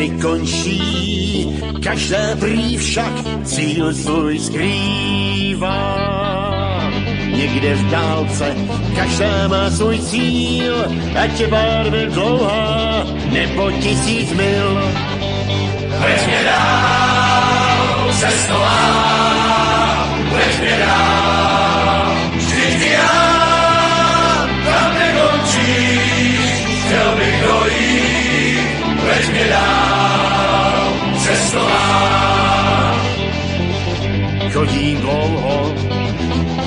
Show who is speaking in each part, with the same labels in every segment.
Speaker 1: cesty končí, každá prý však cíl svůj skrývá. Někde v dálce každá má svůj cíl, ať je barva dlouhá nebo 1000 mil.
Speaker 2: Veď mě dál, cestová, veď mě dál, vždyť já tam nekončím, chtěl bych dojít, veď mě dál, cestová.
Speaker 1: Chodím dlouho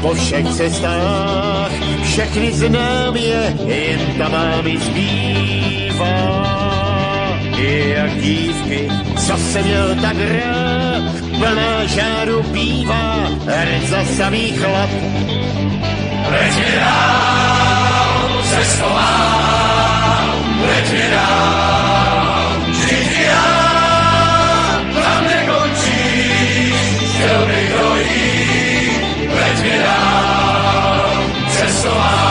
Speaker 1: po všech cestách, všechny znám je, jen ta má mi zbývá. Jak dívky, co jsem měl tak rád, plná žáru bývá, hned za samý chlap.
Speaker 2: Veď mě dál, cestová, veď mě dál, vždyť já tam nekončím, chtěl bych dojít, veď mě dál, cestová.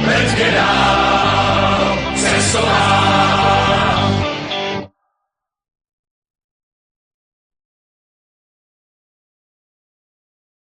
Speaker 2: Let's get out!